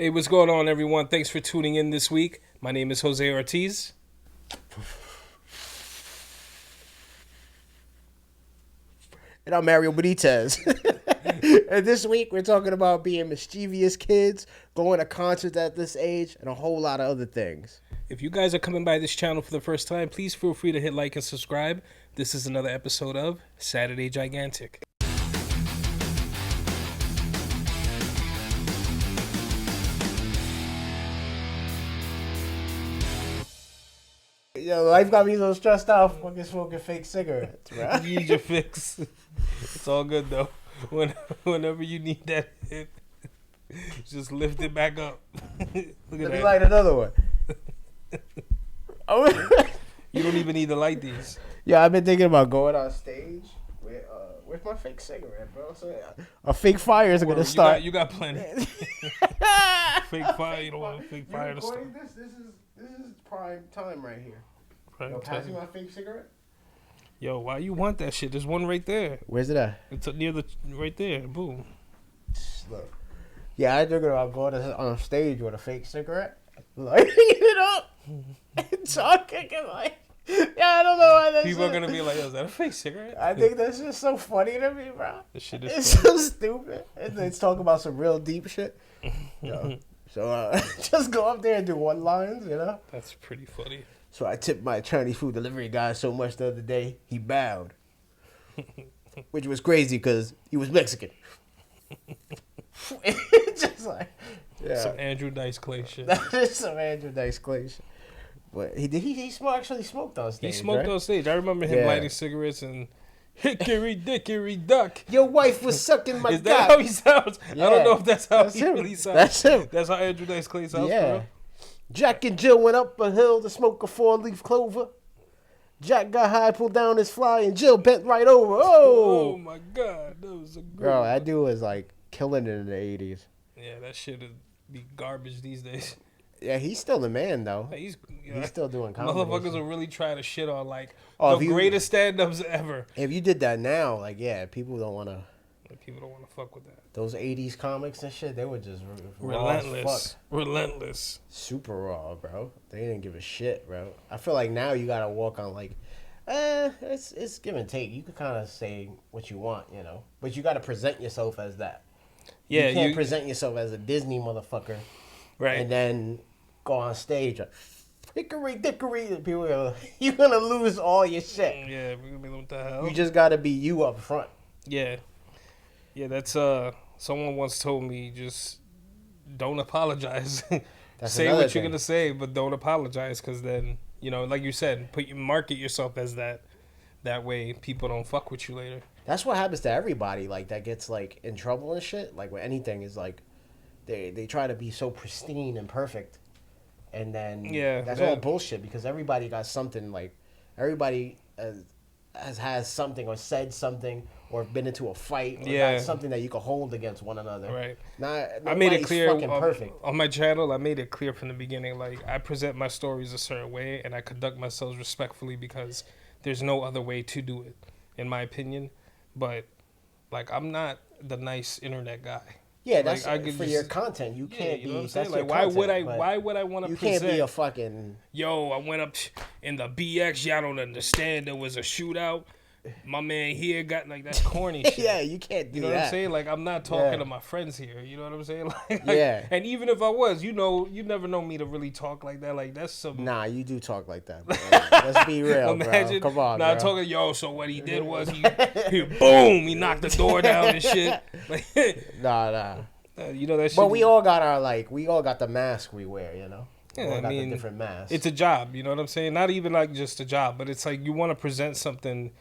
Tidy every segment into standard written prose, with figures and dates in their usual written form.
Hey, what's going on, everyone? Thanks for tuning in this week. My name is Jose Ortiz. And I'm Mario Benitez. And this week, we're talking about being mischievous kids, going to concerts at this age, and a whole lot of other things. If you guys are coming by this channel for the first time, please feel free to hit like and subscribe. This is another episode of Saturday Gigantic. Yo, life got me so stressed out fucking smoking fake cigarettes, bro. You need your fix. It's all good, though. Whenever you need that hit, just lift it back up. Look at Let me that. light another one. You don't even need to light these. Yeah, I've been thinking about going on stage. Where's my fake cigarette, bro? So, a fake fire is going to start. You got plenty. Fake fire. You don't want a fake fire to start. This is prime time right here. Prime Pass me time. my fake cigarette. Yo, why you want that shit? There's one right there. Where's it at? It's near the right there. Boom. Look. Yeah, I thinking about going on stage with a fake cigarette, lighting it up, and talking and like, yeah, I don't know why that's. People are gonna be like, "Yo, is that a fake cigarette?" I think that's just so funny to me, bro. This shit is It's funny. so stupid. And it's talking about some real deep shit. Yo. So just go up there and do one lines, you know. That's pretty funny. So I tipped my Chinese food delivery guy so much the other day, he bowed, which was crazy because he was Mexican. Just like, yeah. Some Andrew Dice Clay shit. That is some Andrew Dice Clay shit. But he actually smoked on stage. He smoked right? on stage. I remember him Yeah. lighting cigarettes and hickory dickory duck. Your wife was sucking my Is that cock. how he sounds? Yeah. I don't know if that's how That's he him. really sounds. That's him. That's how Andrew Dice Clay sounds. Yeah. Bro. Jack and Jill went up a hill to smoke a 4-leaf clover. Jack got high, pulled down his fly, and Jill bent right over. Oh Oh, my god, that was a good bro, one. that dude was like killing it in the 80s. Yeah, that shit would be garbage these days. Yeah, he's still the man though. He's still doing comedy. motherfuckers will really try to shit on like Oh, the if you- greatest stand-ups ever. If you did that now, like, yeah, people don't want to. People don't want to fuck with that. Those 80s comics and shit, they were just raw as Relentless. fuck. Relentless. Super raw, bro. They didn't give a shit, bro. I feel like now you gotta walk on like, it's give and take. You could kind of say what you want, you know, but you gotta present yourself as that. Yeah, you can't present yourself as a Disney motherfucker, right. and then go on stage like, hickory dickory, and people go, you're gonna lose all your shit. Yeah, we're gonna be like, what the hell? You just gotta be you up front. Yeah. Yeah, that's someone once told me just don't apologize. That's Say another what you're thing. gonna say, but don't apologize, because then, you know, like you said, market yourself as that. That way people don't fuck with you later. That's what happens to everybody, like, that gets, like, in trouble and shit. Like, with anything is, like, they try to be so pristine and perfect. And then that's all bullshit, because everybody got something, like, everybody has something or said something or been into a fight or got something that you can hold against one another. Right. I made it clear perfect. on my channel. I made it clear from the beginning, like, I present my stories a certain way and I conduct myself respectfully because there's no other way to do it, in my opinion. But, like, I'm not the nice internet guy. Yeah, Like, that's I could for just- your content. You can't you know be. what I'm saying? That's Like, your content, why would I want to you present? can't be a fucking. Yo, I went up in the BX. Y'all don't understand. There was a shootout. My man here got, like, that's corny shit. Yeah, you can't do You know that. what I'm saying? Like, I'm not talking Yeah. to my friends here. You know what I'm saying? Like, Yeah. And even if I was, you know, you never know me to really talk like that. Like, that's some. Nah, you do talk like that. Bro. Let's be real, Imagine, bro. Come on, nah, bro. talking. Yo, so what he did was he boom, he knocked the door down and shit. Like, Nah. you know that shit. But we all got we all got the mask we wear, you know. We Yeah, all I got mean, the different masks. It's a job. You know what I'm saying? Not even like just a job, but it's like you want to present something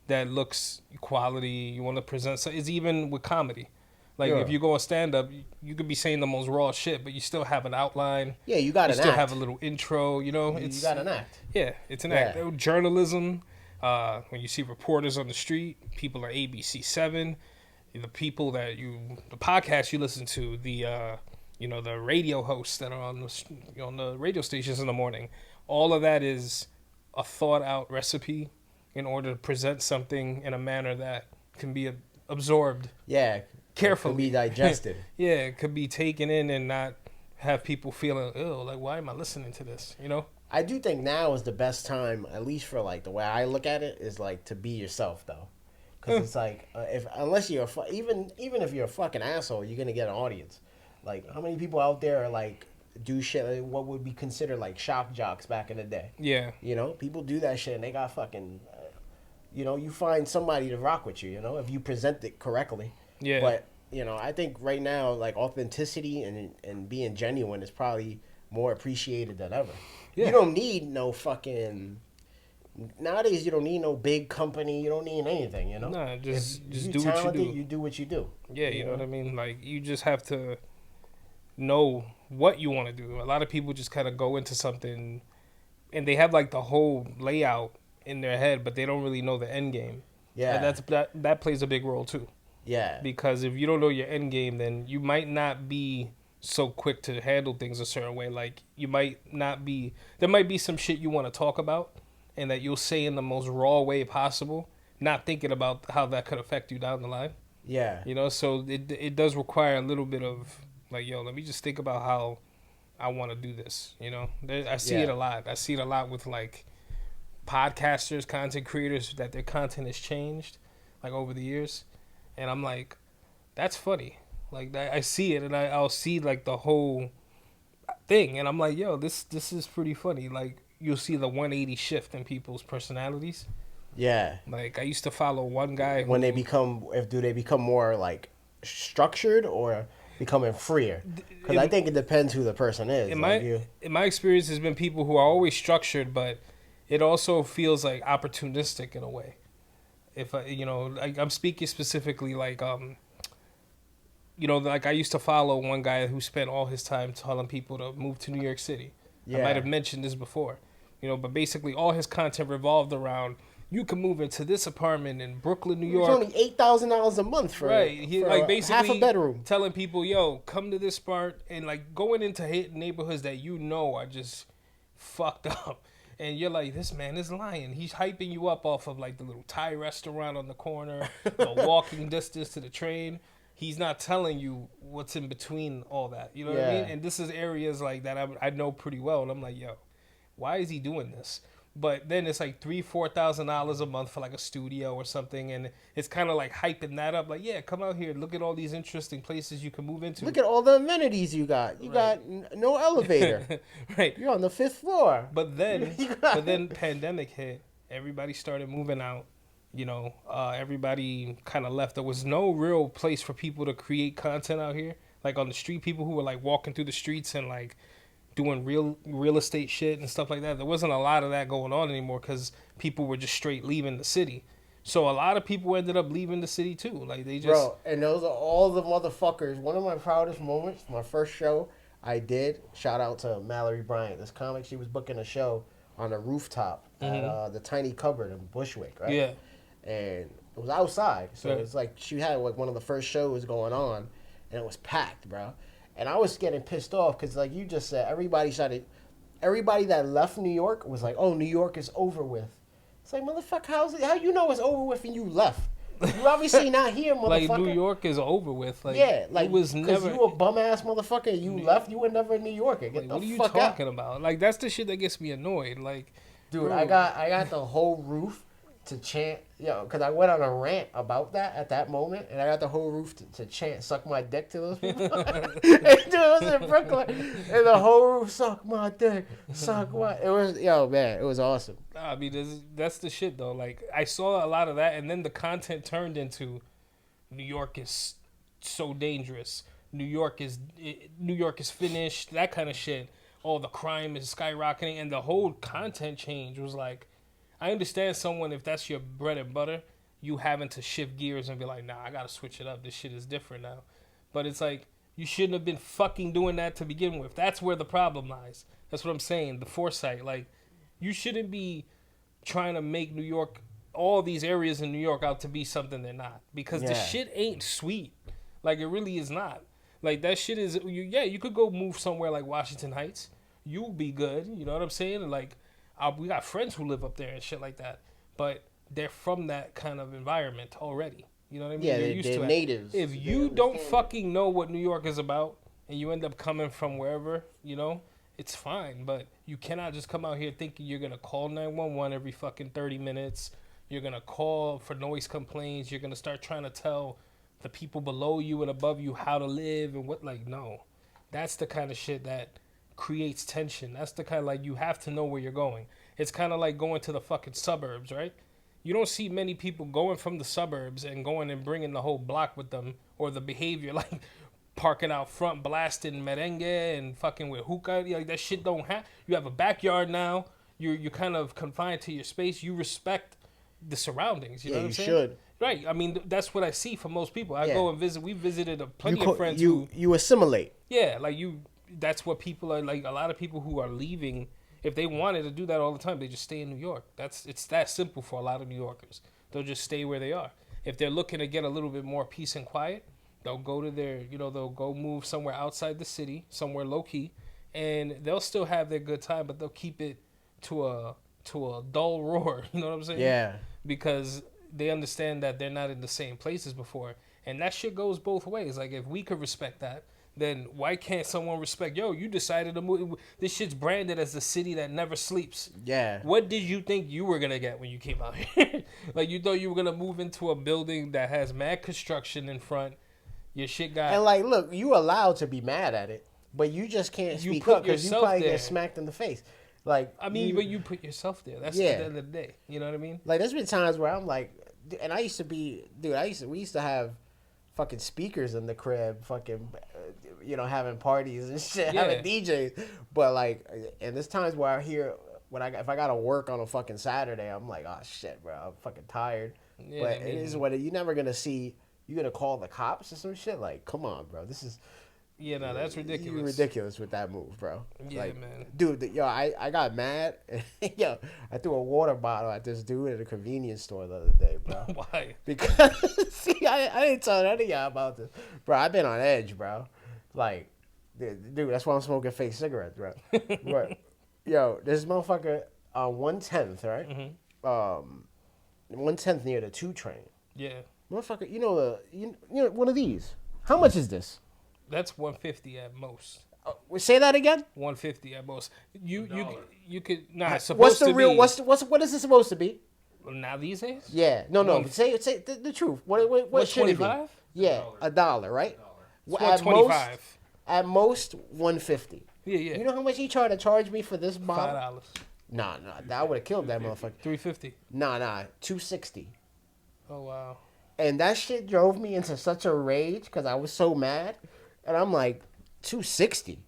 that looks quality. You want to present. So it's even with comedy. Like, Yeah. if you go on stand up, you could be saying the most raw shit, but you still have an outline. Yeah, you got You an still act. have a little intro. You know, You got an act. Yeah, it's an Yeah. act. Journalism. When you see reporters on the street, people at ABC7, the people that the podcast you listen to, the the radio hosts that are on the radio stations in the morning. All of that is a thought out recipe in order to present something in a manner that can be absorbed Yeah. carefully. Can be digested. Yeah, it could be taken in and not have people feeling ill. Like, why am I listening to this? You know? I do think now is the best time, at least for like the way I look at it, is like to be yourself though, because it's like if unless you're even if you're a fucking asshole, you're gonna get an audience. Like how many people out there are like do shit like what would be considered like shock jocks back in the day? Yeah. You know, people do that shit and they got fucking. You know, you find somebody to rock with you. You know, if you present it correctly. Yeah. But you know, I think right now like authenticity and being genuine is probably more appreciated than ever. Yeah. You don't need no fucking. Nowadays, you don't need no big company. You don't need anything. You know. Nah, just do what you do. You do what you do. Yeah, you know what I mean. Like you just have to know what you want to do. A lot of people just kind of go into something, and they have like the whole layout in their head, but they don't really know the end game. Yeah, and that plays a big role too. Yeah, because if you don't know your end game, then you might not be so quick to handle things a certain way. Like you might not be, there might be some shit you want to talk about and that you'll say in the most raw way possible, not thinking about how that could affect you down the line. Yeah. You know, so it does require a little bit of like, yo, let me just think about how I want to do this. You know, I see it a lot. I see it a lot with like podcasters, content creators, that their content has changed like over the years. And I'm like, that's funny. Like I see it, and I'll see like the whole thing, and I'm like, yo, this is pretty funny. Like you'll see the 180 shift in people's personalities. Yeah. Like I used to follow one guy when they become more like structured or becoming freer? Because I think it depends who the person is. In my experience, has been people who are always structured, but it also feels like opportunistic in a way. If I'm speaking specifically like like I used to follow one guy who spent all his time telling people to move to New York City. Yeah. I might have mentioned this before, but basically all his content revolved around, you can move into this apartment in Brooklyn, New York. It's only $8,000 a month for basically half a bedroom. Telling people, yo, come to this part, and like going into neighborhoods that are just fucked up. And you're like, this man is lying. He's hyping you up off of like the little Thai restaurant on the corner, the walking distance to the train. He's not telling you what's in between all that. You know what I mean? And this is areas like that I know pretty well. And I'm like, yo, why is he doing this? But then it's like $3,000-$4,000 a month for like a studio or something. And it's kind of like hyping that up. Like, yeah, come out here. Look at all these interesting places you can move into. Look at all the amenities you got. You got no elevator. Right. You're on the 5th floor. But then pandemic hit. Everybody started moving out. Everybody kind of left. There was no real place for people to create content out here. Like on the street, people who were like walking through the streets and like doing real estate shit and stuff like that. There wasn't a lot of that going on anymore because people were just straight leaving the city. So a lot of people ended up leaving the city too. Like they just... Bro, and those are all the motherfuckers. One of my proudest moments, my first show I did, shout out to Mallory Bryant, this comic. She was booking a show on a rooftop at the Tiny Cupboard in Bushwick, right? Yeah. And it was outside, so it's like she had like one of the first shows going on, and it was packed, bro. And I was getting pissed off because, like you just said, everybody that left New York was like, "Oh, New York is over with." It's like, motherfucker, how you know it's over with and you left? You obviously not here, motherfucker. Like New York is over with. Like, yeah, like it was never. Because you a bum ass motherfucker. You left. You were never a New Yorker. Get the what are you fuck talking out. about? Like that's the shit that gets me annoyed. Like, dude, bro. I got the whole roof to chant, because I went on a rant about that at that moment, and I got the whole roof to chant "suck my dick" to those people. And dude, it was in Brooklyn, and the whole roof "suck my dick, suck what." It was man, it was awesome. I mean, that's the shit though. Like I saw a lot of that, and then the content turned into New York is so dangerous. New York is finished. That kind of shit. All the crime is skyrocketing, and the whole content change was like. I understand someone, if that's your bread and butter, you having to shift gears and be like, nah, I got to switch it up. This shit is different now. But it's like, you shouldn't have been fucking doing that to begin with. That's where the problem lies. That's what I'm saying, the foresight. Like, you shouldn't be trying to make New York, all these areas in New York out to be something they're not. Because the shit ain't sweet. Like, it really is not. Like, that shit is, you could go move somewhere like Washington Heights. You'll be good. You know what I'm saying? And like, we got friends who live up there and shit like that, but they're from that kind of environment already. You know what I mean? Yeah, they're natives. If you don't fucking know what New York is about, and you end up coming from wherever, it's fine. But you cannot just come out here thinking you're going to call 911 every fucking 30 minutes. You're going to call for noise complaints. You're going to start trying to tell the people below you and above you how to live and what. Like, no. That's the kind of shit that creates tension. That's the kind of, like, you have to know where you're going. It's kind of like going to the fucking suburbs, right? You don't see many people going from the suburbs and going and bringing the whole block with them, or the behavior, like parking out front, blasting merengue and fucking with hookah. Like, that shit don't happen. You have a backyard now. You're kind of confined to your space. You respect the surroundings. You know what I'm saying? Should. Right. I mean, that's what I see from most people. I go and visit. We visited plenty of friends you assimilate. Yeah, like that's what people are like. A lot of people who are leaving, if they wanted to do that all the time, they just stay in New York. It's that simple for a lot of New Yorkers. They'll just stay where they are. If they're looking to get a little bit more peace and quiet, they'll go to they'll go move somewhere outside the city, somewhere low key, and they'll still have their good time, but they'll keep it to a dull roar. You know what I'm saying? Yeah. Because they understand that they're not in the same places before, and that shit goes both ways. Like, if we could respect that, then why can't someone respect, you decided to move. This shit's branded as the city that never sleeps. Yeah. What did you think you were going to get when you came out here? Like, you thought you were going to move into a building that has mad construction in front. Your shit got... And, like, look, you allowed to be mad at it, but you just can't speak up because you probably get smacked in the face. Like, I mean, but you put yourself there. That's the end of the day. You know what I mean? Like, there's been times where I'm like... And I used to be... Dude, we used to have fucking speakers in the crib, fucking... having parties and shit, having DJs. But, like, and there's times where I hear, if I got to work on a fucking Saturday, I'm like, oh, shit, bro, I'm fucking tired. Yeah, but it is what you're never going to see, you're going to call the cops or some shit? Like, come on, bro, this is... Yeah, no, that's ridiculous. You're ridiculous with that move, bro. Yeah, like, man. Dude, I got mad. I threw a water bottle at this dude at a convenience store the other day, bro. Why? Because, see, I didn't tell none of y'all about this. Bro, I've been on edge, bro. Like, dude, that's why I'm smoking fake cigarettes, bro. Right. Yo, this motherfucker on 110th, right? Mm-hmm. 110th near the 2 train. Yeah. Motherfucker, you know one of these. How much is this? That's 150 at most. Say that again. 150 at most. You could it's what's the to real? be, what is it supposed to be? Now these days? Yeah. No. Say the truth. What should it be? Yeah, $1, right? At 25. At most 150. Yeah. You know how much he tried to charge me for this bottle? $5. Nah. I would have killed that motherfucker. 350. Nah. 260. Oh wow. And that shit drove me into such a rage because I was so mad. And I'm like, 260.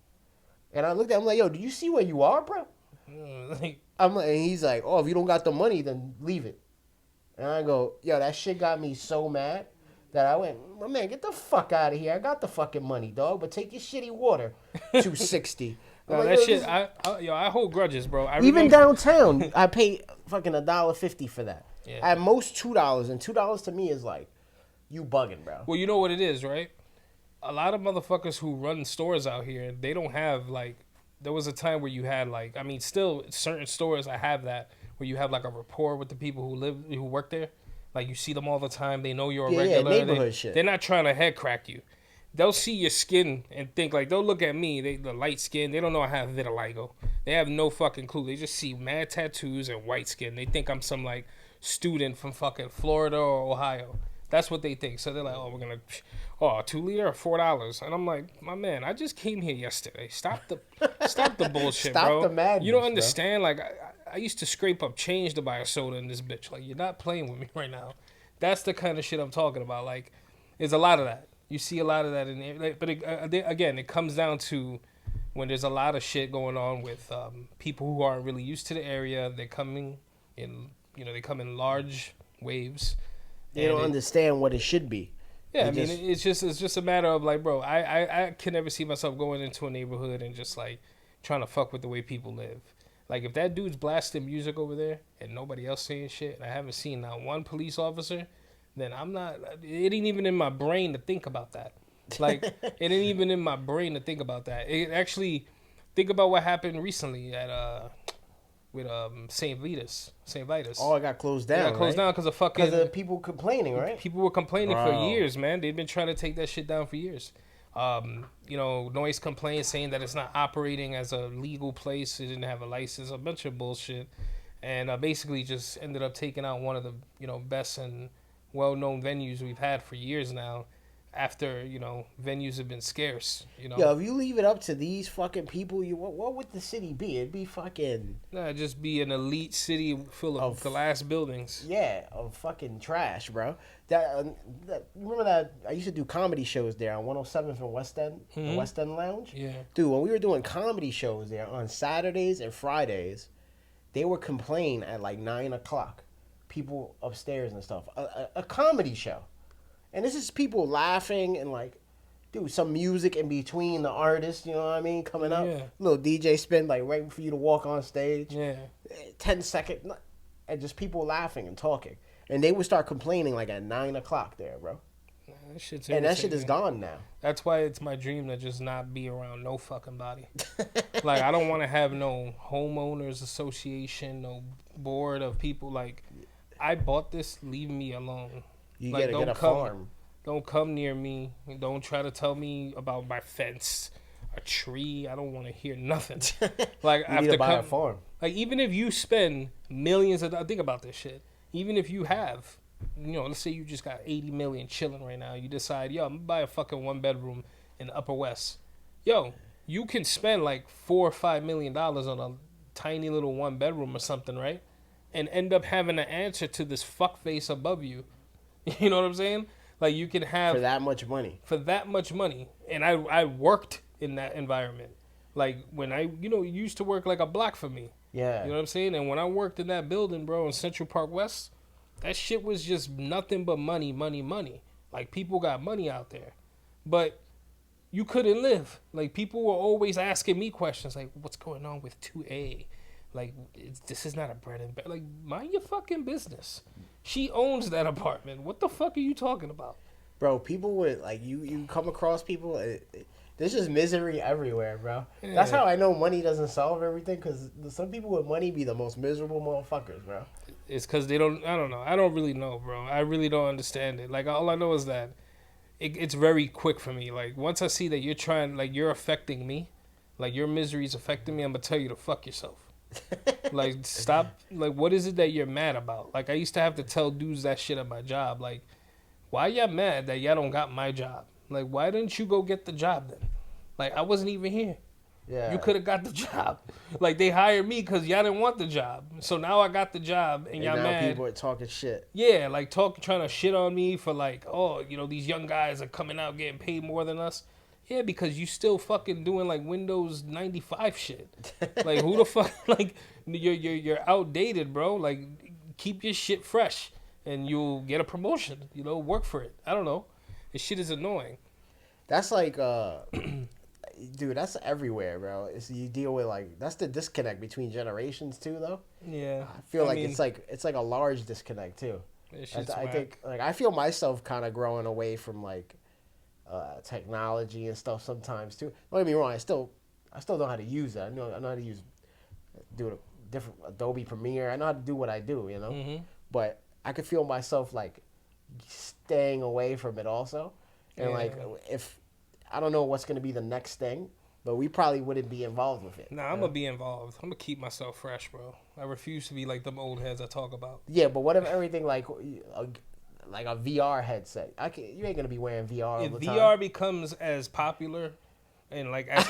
And I looked at him like, yo, do you see where you are, bro? I'm like, and he's like, oh, if you don't got the money, then leave it. And I go, yo, that shit got me so mad that I went, my man, get the fuck out of here. I got the fucking money, dog, but take your shitty water. 260. No, like, that shit, I hold grudges, bro. Even downtown, I pay fucking $1.50 for that. Yeah. At most $2, and $2 to me is like, you bugging, bro. Well, you know what it is, right? A lot of motherfuckers who run stores out here, they don't have, like, there was a time where you had, like, I mean, still certain stores I have that where you have like a rapport with the people who work there. Like, you see them all the time. They know you're a regular. Yeah, neighborhood shit. They're not trying to head crack you. They'll see your skin and think, like, they'll look at me, the light skin. They don't know I have vitiligo. They have no fucking clue. They just see mad tattoos and white skin. They think I'm some, like, student from fucking Florida or Ohio. That's what they think. So they're like, oh, we're going to, 2 liter, $4. And I'm like, my man, I just came here yesterday. Stop the bullshit, Stop bro. the madness, you don't understand. Bro. Like, I used to scrape up change to buy a soda in this bitch. Like, you're not playing with me right now. That's the kind of shit I'm talking about. Like, there's a lot of that. You see a lot of that in there. Like, but again, it comes down to when there's a lot of shit going on with people who aren't really used to the area. They're coming in, they come in large waves. They don't understand what it should be. Yeah, I mean, it's just a matter of, like, bro, I can never see myself going into a neighborhood and just, like, trying to fuck with the way people live. Like, if that dude's blasting music over there and nobody else saying shit, and I haven't seen not one police officer, then I'm not, it ain't even in my brain to think about that. Like, it ain't even in my brain to think about that. It actually, think about what happened recently at, with St. Vitus. Oh, it got closed down. It got closed down because of fucking... Because of people complaining, right? People were complaining for years, man. They've been trying to take that shit down for years. Noise complaints saying that it's not operating as a legal place. It didn't have a license, a bunch of bullshit. And basically just ended up taking out one of the, best and well-known venues we've had for years now after, venues have been scarce, Yo, if you leave it up to these fucking people, what would the city be? It'd be fucking... Nah, just be an elite city full of glass buildings. Yeah, of fucking trash, bro. Remember that I used to do comedy shows there on 107th and West End, the West End Lounge? Yeah. Dude, when we were doing comedy shows there on Saturdays and Fridays, they would complain at like 9 o'clock. People upstairs and stuff. A comedy show. And this is people laughing and like, dude, some music in between the artists, you know what I mean, coming up. Yeah. Little DJ spin like right for you to walk on stage. Yeah. 10 second, and just people laughing and talking. And they would start complaining like at 9 o'clock there, bro. That shit's and that shit is gone now. That's why it's my dream to just not be around no fucking body. Like, I don't want to have no homeowners association, no board of people. Like, I bought this, leave me alone. You like, gotta get a farm. Don't come near me. Don't try to tell me about my fence, a tree. I don't want to hear nothing. Like, you need to buy a farm. Like, even if you spend millions of dollars, think about this shit. Even if you have, let's say you just got 80 million chilling right now. You decide, yo, I'm gonna buy a fucking 1-bedroom in the Upper West. Yo, you can spend like $4 or $5 million on a tiny little 1-bedroom or something, right? And end up having to answer to this fuckface above you. You know what I'm saying? Like, you can have... For that much money. For that much money. And I worked in that environment. Like, when I, used to work like a block for me. Yeah. You know what I'm saying? And when I worked in that building, bro, in Central Park West, that shit was just nothing but money, money, money. Like, people got money out there. But you couldn't live. Like, people were always asking me questions like, what's going on with 2A? Like, this is not a bread and butter. Like, mind your fucking business. She owns that apartment. What the fuck are you talking about? Bro, people would, like, you come across people, there's just misery everywhere, bro. Yeah. That's how I know money doesn't solve everything, because some people with money be the most miserable motherfuckers, bro. It's because they don't, I don't know. I don't really know, bro. I really don't understand it. Like, all I know is that it's very quick for me. Like, once I see that you're affecting me, like, your misery is affecting me, I'm going to tell you to fuck yourself. Like, stop. Like, what is it that you're mad about? Like, I used to have to tell dudes that shit at my job. Like, why y'all mad that y'all don't got my job? Like, why didn't you go get the job then? Like, I wasn't even here. Yeah. You could have got the job. Like, they hired me because y'all didn't want the job. So now I got the job and y'all mad. People are talking shit. Yeah, like, trying to shit on me for, like, oh, these young guys are coming out getting paid more than us. Yeah, because you still fucking doing, like, Windows 95 shit. Like, who the fuck, like, you're outdated, bro. Like, keep your shit fresh and you'll get a promotion. Work for it. I don't know. This shit is annoying. That's like, dude, that's everywhere, bro. You deal with, like, that's the disconnect between generations, too, though. Yeah. I feel it's like a large disconnect, too. I think, like, I feel myself kind of growing away from, like, technology and stuff sometimes too. Don't get me wrong, I still know how to use it. I know how to do a different Adobe Premiere. I know how to do what I do, Mm-hmm. But I could feel myself like staying away from it also. And like, if I don't know what's gonna be the next thing, but we probably wouldn't be involved with it. Nah, I'm gonna be involved. I'm gonna keep myself fresh, bro. I refuse to be like them old heads I talk about. Yeah, but what if everything like a VR headset? You ain't gonna be wearing VR all the time. If VR becomes as popular and like as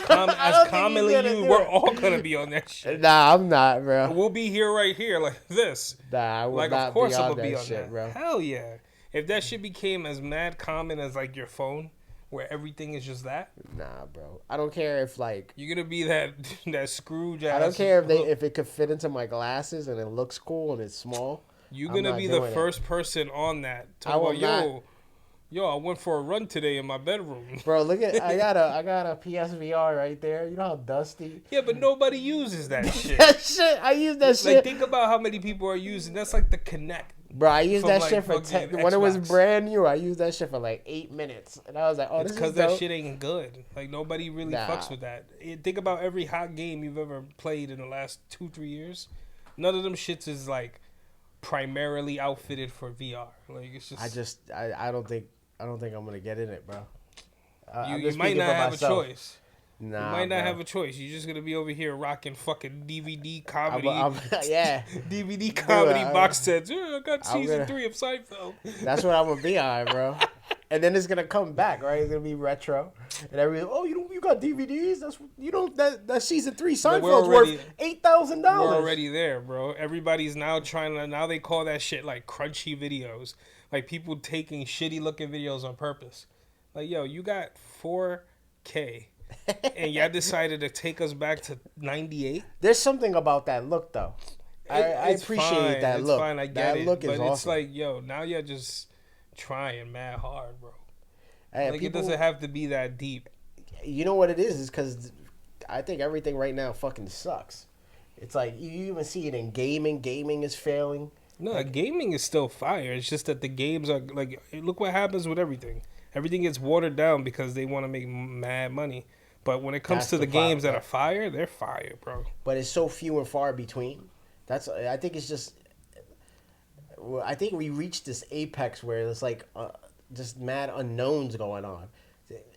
commonly used, we're all gonna be on that shit. Nah, I'm not, bro. We'll be right here like this. Nah, I will not of course I'm gonna be on shit, that, bro. Hell yeah! If that shit became as mad common as like your phone, where everything is just that. Nah, bro. I don't care if like you're gonna be that Scrooge. I don't care if it could fit into my glasses and it looks cool and it's small. You're gonna be the first person on that. I I went for a run today in my bedroom. Bro, look at I got a PSVR right there. You know how dusty? Yeah, but nobody uses that shit. That shit, I use that shit. Like, think about how many people are using. That's like the Kinect. Bro, I used that shit for when it was brand new. I used that shit for like 8 minutes, and I was like, "Oh, this is dope." Because that shit ain't good. Like nobody really fucks with that. Think about every hot game you've ever played in the last 2-3 years. None of them shits is like primarily outfitted for VR. Like it's just. I don't think I'm gonna get in it, bro. You might not have a choice. Nah, you might not bro. have a choice. You're just gonna be over here rocking fucking DVD comedy, yeah, DVD comedy box sets. Yeah, I got season 3 of Seinfeld. That's what I'm gonna be on, bro. And then it's gonna come back, right? It's gonna be retro, and everyone, oh, you got DVDs? That season 3 Seinfeld's worth $8,000. We're already there, bro. Everybody's now now they call that shit like crunchy videos, like people taking shitty looking videos on purpose. Like, yo, you got 4K. And y'all decided to take us back to 98. There's something about that look, though. I appreciate that look. It's fine, I get that it. Look is but awesome. It's like, yo, now you're just trying mad hard, bro. Hey, like, it doesn't have to be that deep. You know what it is because I think everything right now fucking sucks. It's like, you even see it in gaming. Gaming is failing. No, gaming is still fire. It's just that the games are, like, look what happens with everything. Everything gets watered down because they want to make mad money. But when it comes to the games that are fire, they're fire, bro. But it's so few and far between. I think we reached this apex where it's like just mad unknowns going on.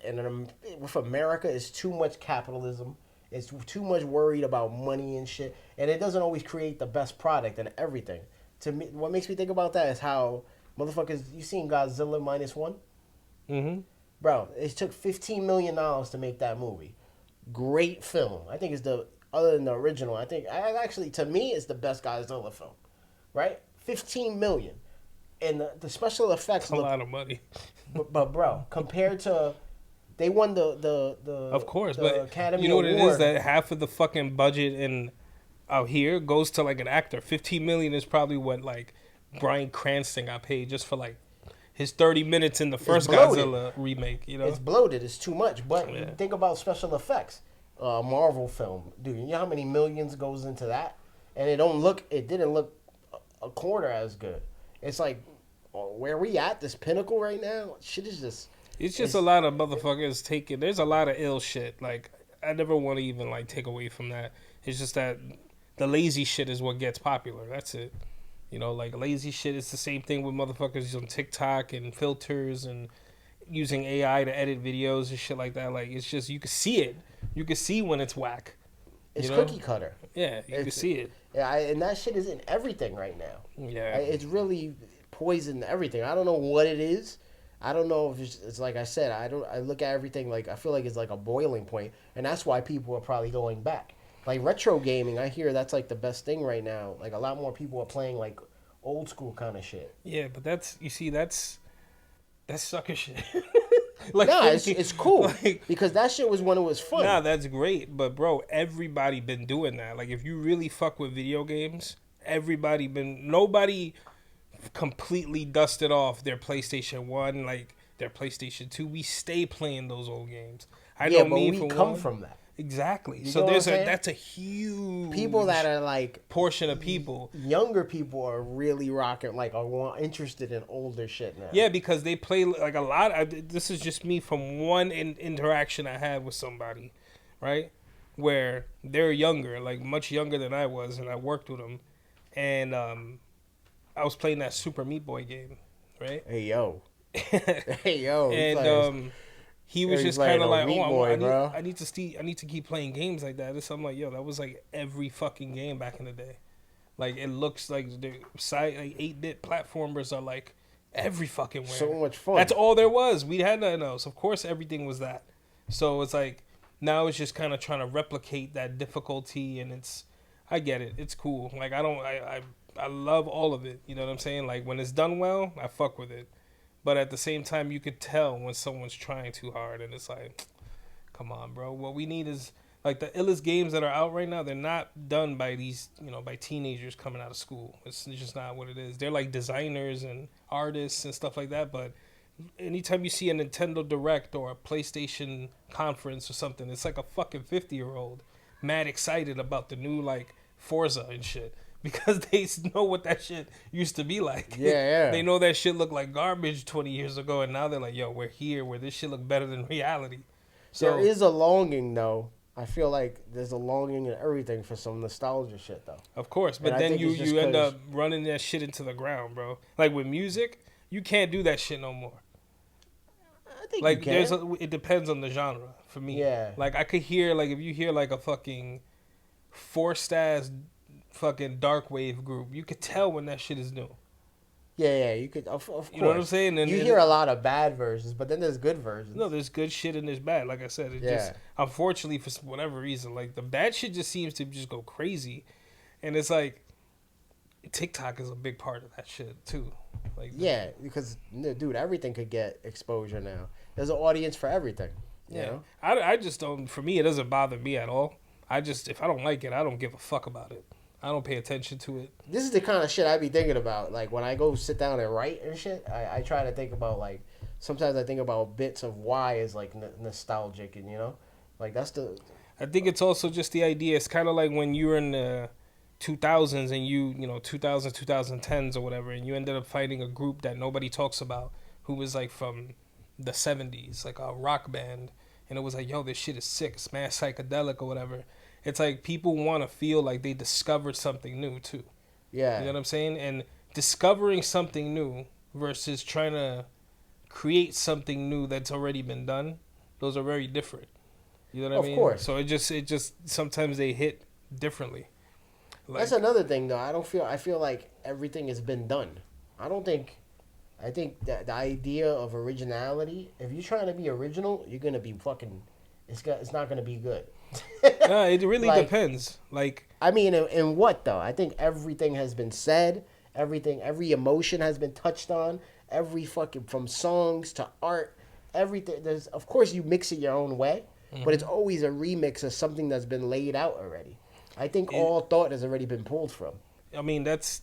And with America, it's too much capitalism. It's too much worried about money and shit. And it doesn't always create the best product and everything. To me, what makes me think about that is how motherfuckers, you seen Godzilla -1? Mm-hmm. Bro, it took $15 million to make that movie. Great film. I think it's other than the original, I think, actually, to me, it's the best Godzilla film. Right? $15 million. And the special effects look... a lot of money. but, bro, compared to... They won the of course, the but Academy you know what Award. It is that half of the fucking budget out here goes to, like, an actor. $15 million is probably what, like, Bryan Cranston got paid just for, like, his 30 minutes in the first Godzilla remake, you know? It's bloated. It's too much. But think about special effects. Marvel film. Dude, you know how many millions goes into that? And it didn't look a quarter as good. It's like, where we at, this pinnacle right now, shit is just... It's just a lot of motherfuckers taking... There's a lot of ill shit. Like, I never want to even, like, take away from that. It's just that the lazy shit is what gets popular. That's it. You know, like, lazy shit is the same thing with motherfuckers on TikTok and filters and using AI to edit videos and shit like that. Like, it's just, you can see it. You can see when it's whack. It's cookie cutter. Yeah, you can see it. Yeah, and that shit is in everything right now. Yeah. It's really poisoned everything. I don't know what it is. I don't know if it's like I said, I look at everything like, I feel like it's like a boiling point, and that's why people are probably going back. Like retro gaming, I hear that's like the best thing right now. Like a lot more people are playing like old school kind of shit. Yeah, but that's sucker shit. Like, nah, it's cool. Like, because that shit was when it was fun. Nah, that's great. But bro, everybody been doing that. Like if you really fuck with video games, nobody completely dusted off their PlayStation 1, like their PlayStation 2. We stay playing those old games. We come from that. Exactly. You so that's a huge people that are like portion of people. Younger people are really rocking, like are interested in older shit now. Yeah, because they play like a lot. This is just me from one interaction I had with somebody, right? Where they're younger, like much younger than I was, and I worked with them, and I was playing that Super Meat Boy game, right? Hey yo, hey yo, and he was just kind of like, I need to keep playing games like that. So I'm like, yo, that was like every fucking game back in the day. Like it looks like the 8-bit platformers are like every fucking where. So much fun. That's all there was. We had nothing else. Of course, everything was that. So it's like now it's just kind of trying to replicate that difficulty, and I get it. It's cool. Like I love all of it. You know what I'm saying? Like when it's done well, I fuck with it. But at the same time, you could tell when someone's trying too hard, and it's like, come on, bro. What we need is like the illest games that are out right now. They're not done by these, by teenagers coming out of school. It's just not what it is. They're like designers and artists and stuff like that. But anytime you see a Nintendo Direct or a PlayStation conference or something, it's like a fucking 50-year-old mad excited about the new like Forza and shit. Because they know what that shit used to be like. Yeah. They know that shit looked like garbage 20 years ago, and now they're like, yo, we're here where this shit look better than reality. So there is a longing, though. I feel like there's a longing in everything for some nostalgia shit, though. Of course, but then you end up running that shit into the ground, bro. Like with music, you can't do that shit no more. think like you can. it depends on the genre for me. Yeah. Like I could hear like if you hear like a fucking forced ass fucking dark wave group, you could tell when that shit is new. Yeah, you could, of course. You know what I'm saying? You hear a lot of bad versions, but then there's good versions. No, there's good shit and there's bad. Like I said, it just, unfortunately, for whatever reason, like, the bad shit just seems to just go crazy. And it's like, TikTok is a big part of that shit, too. Like, yeah, because, dude, everything could get exposure now. There's an audience for everything. You know? I just don't, for me, it doesn't bother me at all. If I don't like it, I don't give a fuck about it. I don't pay attention to it. This is the kind of shit I be thinking about. Like, when I go sit down and write and shit, I try to think about, like, sometimes I think about bits of why is, like, nostalgic and, you know? Like, that's the... I think it's also just the idea. It's kind of like when you were in the 2000s and you know, 2000s, 2010s or whatever, and you ended up finding a group that nobody talks about who was, like, from the 70s, like a rock band. And it was like, yo, this shit is sick. It's mad psychedelic or whatever. It's like people want to feel like they discovered something new too. Yeah. You know what I'm saying? And discovering something new versus trying to create something new that's already been done, those are very different. You know what I mean? Of course. So it just sometimes they hit differently. Like, that's another thing though. I feel like everything has been done. I think that the idea of originality, if you're trying to be original, you're going to be fucking, it's not going to be good. No, it really depends. Like, I mean, in what though? I think everything has been said. Every emotion has been touched on. Every fucking, from songs to art, everything. There's, of course, you mix it your own way, but it's always a remix of something that's been laid out already. I think all thought has already been pulled from. I mean, that's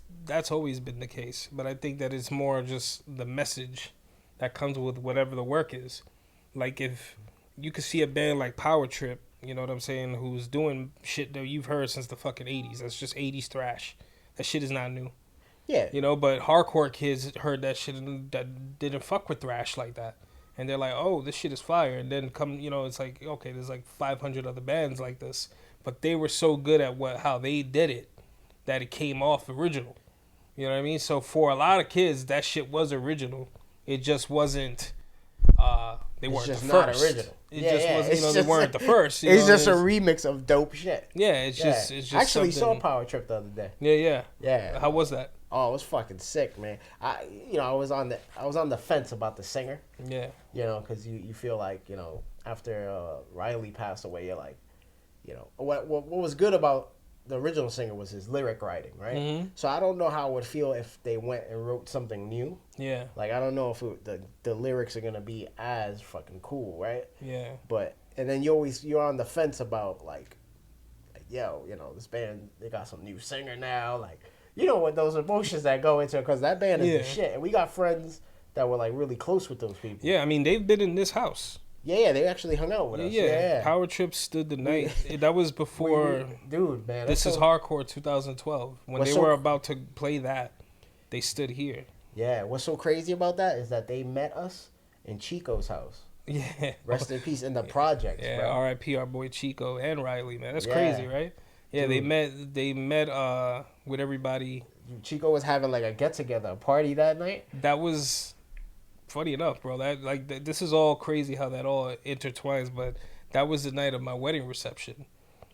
always been the case, but I think that it's more just the message that comes with whatever the work is. Like, if you could see a band like Power Trip, you know what I'm saying, who's doing shit that you've heard since the fucking 80s. That's just 80s thrash. That shit is not new. Yeah. You know, but hardcore kids heard that shit and that didn't fuck with thrash like that. And they're like, oh, this shit is fire. And then it's like, okay, there's like 500 other bands like this. But they were so good at how they did it that it came off original. You know what I mean? So for a lot of kids, that shit was original. It just wasn't... They weren't the first. Not original. It just wasn't, they weren't the first. It's just a remix of dope shit. Yeah, it's just I actually saw Power Trip the other day. Yeah. How was that? Oh, it was fucking sick, man. I was on the fence about the singer. Yeah. You know, because you feel like, you know, after Riley passed away, you're like, you know, what was good about the original singer was his lyric writing, right? Mm-hmm. So I don't know how it would feel if they went and wrote something new. Yeah. Like, I don't know if the lyrics are going to be as fucking cool, right? Yeah. But, and then you're on the fence about, like, yo, you know, this band, they got some new singer now. Like, you know what those emotions that go into it, because that band is the shit. And we got friends that were, like, really close with those people. Yeah, I mean, they've been in this house. Yeah, they actually hung out with us. Yeah. Power Trip stood the night. That was before... Dude, man. This is Hardcore 2012. When they were about to play that, they stood here. Yeah, what's so crazy about that is that they met us in Chico's house. Yeah. Rest in peace in the projects, yeah, bro. R.I.P. our boy Chico and Riley, man. That's crazy, right? Yeah, dude. They met with everybody. Chico was having like a get-together, a party that night. That was... Funny enough, bro, this is all crazy how that all intertwines, but that was the night of my wedding reception.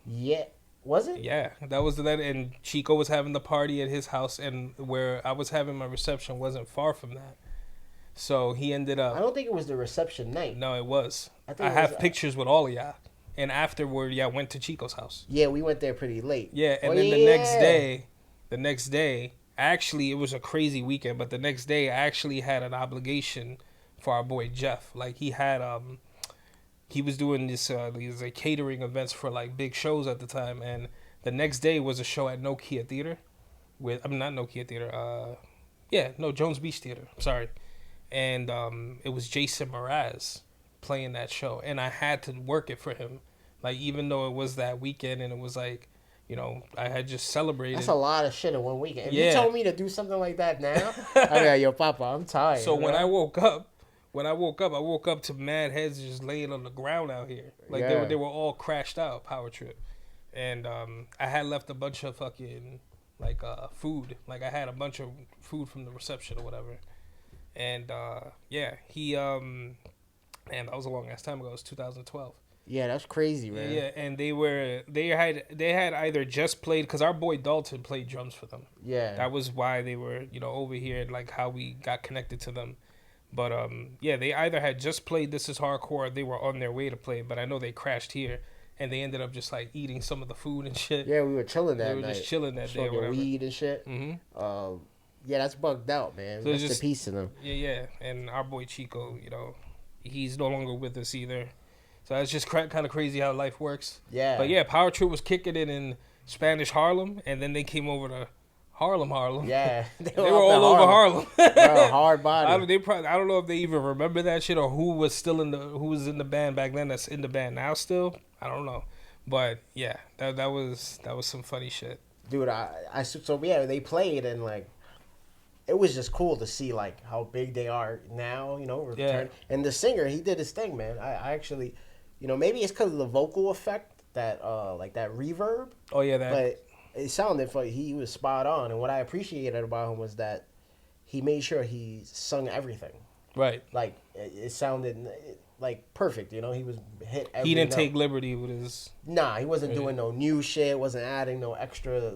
Yeah. Was it? Yeah, that was the night, and Chico was having the party at his house, and where I was having my reception wasn't far from that. So he ended up... I don't think it was the reception night. No, it was. I have pictures with all of y'all. And afterward, went to Chico's house. Yeah, we went there pretty late. Yeah, and then the next day... Actually, it was a crazy weekend, but the next day I actually had an obligation for our boy Jeff. Like, he had he was doing these catering events for like big shows at the time, and the next day was a show at Nokia Theater not Nokia Theater, Jones Beach Theater. Sorry. And it was Jason Mraz playing that show, and I had to work it for him. Like, even though it was that weekend and it was like, you know, I had just celebrated. That's a lot of shit in one weekend. If you told me to do something like that now, I'd be like, yo, Papa, I'm tired. So when I woke up, I woke up to mad heads just laying on the ground out here. Like, they were all crashed out, Power Trip. And I had left a bunch of fucking, like, food. Like, I had a bunch of food from the reception or whatever. And, he, And that was a long ass time ago. It was 2012. Yeah, that's crazy, man. Yeah, and they had either just played, because our boy Dalton played drums for them. Yeah, That was why they were over here, and like how we got connected to them. But yeah, they either had just played This Is Hardcore, or they were on their way to play. But I know they crashed here, and they ended up just like eating some of the food and shit. Yeah, we were chilling that night. They were night. just chilling that day, or whatever. Weed and shit. Mm-hmm. Yeah, that's bugged out, man. So Rest in peace to them. Yeah. And our boy Chico, he's no longer with us either. So it's just kind of crazy how life works. Yeah. But yeah, Power Trip was kicking it in Spanish Harlem, and then they came over to Harlem. Yeah, they were all over Harlem. Bro, hard body. I don't know if they even remember that shit, or who was in the band back then that's in the band now still. I don't know. But yeah, that was some funny shit. Dude, so yeah, they played, and like it was just cool to see like how big they are now, return. Yeah. And the singer, he did his thing, man. I actually, maybe it's because of the vocal effect, that like that reverb. Oh yeah, but it sounded like he was spot on. And what I appreciated about him was that he made sure he sung everything. Right. Like it sounded like perfect, He was hit every He didn't note. take liberty with his. Nah, he wasn't doing no new shit. Wasn't adding no extra.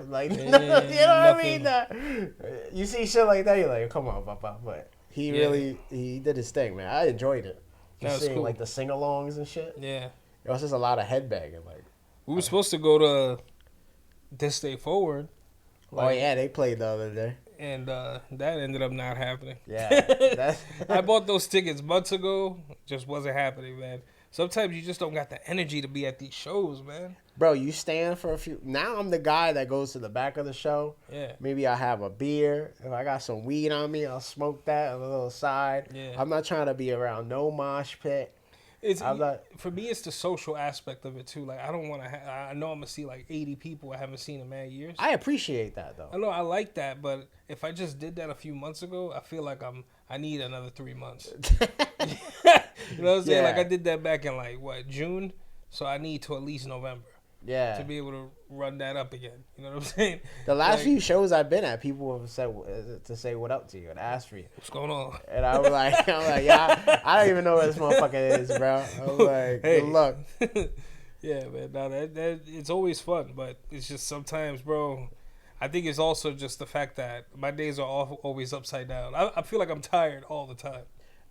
Like you know what I mean? You see shit like that, you're like, come on, Papa. But he really he did his thing, man. I enjoyed it. Just seeing cool. Like the sing-alongs and shit. Yeah. It was just a lot of headbanging. Like we were supposed to go to This Day Forward. Oh yeah, they played the other day. And that ended up not happening. Yeah. I bought those tickets months ago. Just wasn't happening, man. Sometimes you just don't got the energy to be at these shows, man. Bro, you stand for a few. Now I'm the guy that goes to the back of the show. Yeah. Maybe I'll have a beer. If I got some weed on me, I'll smoke that on a little side. Yeah. I'm not trying to be around no mosh pit. For me, it's the social aspect of it too. Like I don't want to. I know I'm gonna see like 80 people I haven't seen in mad years. I appreciate that though. I know I like that, but if I just did that a few months ago, I feel like I need another 3 months. You know what I'm saying? Like I did that back in like June, so I need to at least November. Yeah. To be able to run that up again. You know what I'm saying? The last few shows I've been at, people have said to say what up to you and ask for you. What's going on? And I was like, yeah, I don't even know where this motherfucker is, bro. I was like, hey. Good luck. Yeah, man. No, that it's always fun, but it's just sometimes, bro. I think it's also just the fact that my days are always upside down. I feel like I'm tired all the time.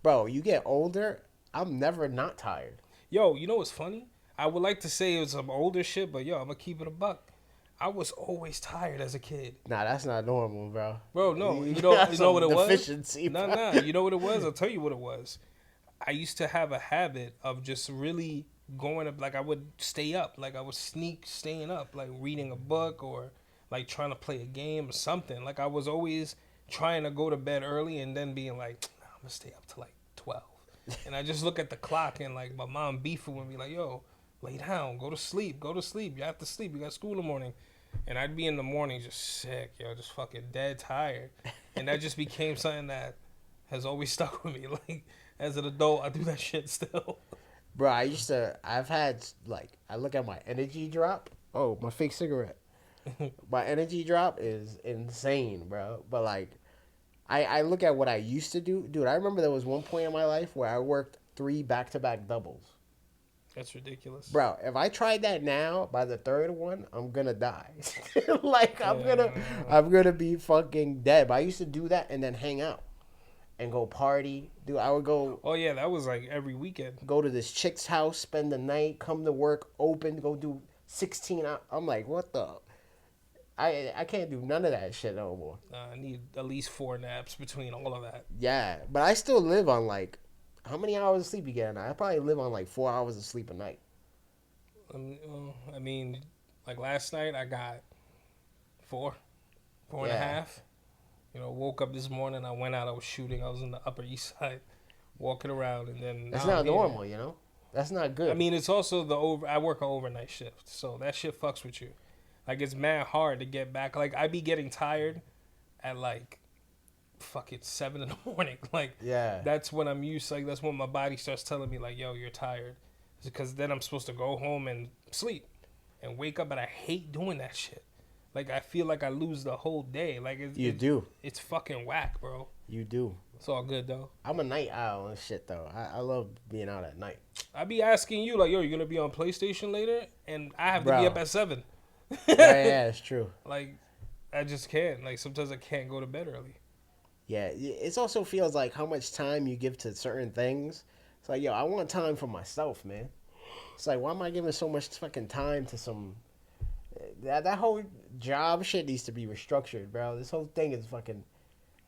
Bro, you get older, I'm never not tired. Yo, you know what's funny? I would like to say it was some older shit, but yo, I'm going to keep it a buck. I was always tired as a kid. Nah, that's not normal, bro. Bro, no. You know what it was? Deficiency, No. You know what it was? I'll tell you what it was. I used to have a habit of just really going up. Like, I would stay up. Like, I would staying up. Like, reading a book or, like, trying to play a game or something. Like, I was always trying to go to bed early and then being like, nah, I'm going to stay up till, like, 12. And I just look at the clock and, like, my mom beefing with me. Like, yo, lay down. Go to sleep. You have to sleep. You got school in the morning. And I'd be in the morning just sick, just fucking dead tired. And that just became something that has always stuck with me. Like, as an adult, I do that shit still. Bro, I've had, like, I look at my energy drop. Oh, my fake cigarette. My energy drop is insane, bro. But, like, I look at what I used to do. Dude, I remember there was one point in my life where I worked 3 back-to-back doubles. That's ridiculous. Bro, if I tried that now, by the third one, I'm gonna die. Like, I'm gonna be fucking dead. But I used to do that and then hang out and go party. Dude, I would go. Oh, yeah, that was like every weekend. Go to this chick's house, spend the night, come to work, open, go do 16 hours. I'm like, what the? I can't do none of that shit no more. I need at least 4 naps between all of that. Yeah, but I still live on, like, how many hours of sleep you get a night? I probably live on, like, 4 hours of sleep a night. I mean, like last night I got 4 and a half. Woke up this morning, I went out, I was shooting, I was in the Upper East Side, walking around, and then... That's not normal, That's not good. I mean, it's also I work an overnight shift, so that shit fucks with you. Like, it's mad hard to get back. Like, I be getting tired at, like, fucking 7 in the morning. Like, yeah, that's when I'm used. Like, that's when my body starts telling me, like, yo, you're tired. Because then I'm supposed to go home and sleep and wake up, and I hate doing that shit. Like, I feel like I lose the whole day. Like, you do. It's fucking whack, bro. You do. It's all good though. I'm a night owl and shit though. I love being out at night. I be asking you like, yo, you gonna be on PlayStation later? And I have to be up at 7. Yeah, it's true. Like, I just can't. Like, sometimes I can't go to bed early. Yeah, it also feels like how much time you give to certain things. It's like, yo, I want time for myself, man. It's like, why am I giving so much fucking time to some... That whole job shit needs to be restructured, bro. This whole thing is fucking...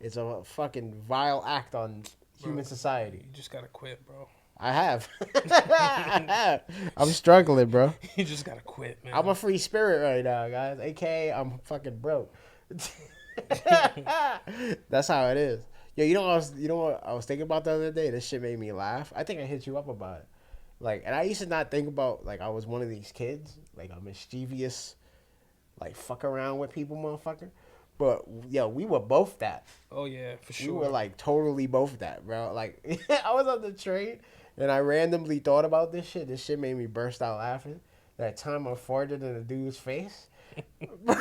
It's a fucking vile act on human society. You just gotta quit, bro. I have. I have. I'm struggling, bro. You just gotta quit, man. I'm a free spirit right now, guys. AKA, I'm fucking broke. That's how it is. Yo, you know what I was thinking about the other day? This shit made me laugh. I think I hit you up about it. Like, and I used to not think about, like, I was one of these kids, like a mischievous, like, fuck around with people motherfucker. But, yo, we were both that. Oh, yeah, for sure. We were, like, totally both that, bro. Like, I was on the train, and I randomly thought about this shit. This shit made me burst out laughing. That time I farted in a dude's face. Bro.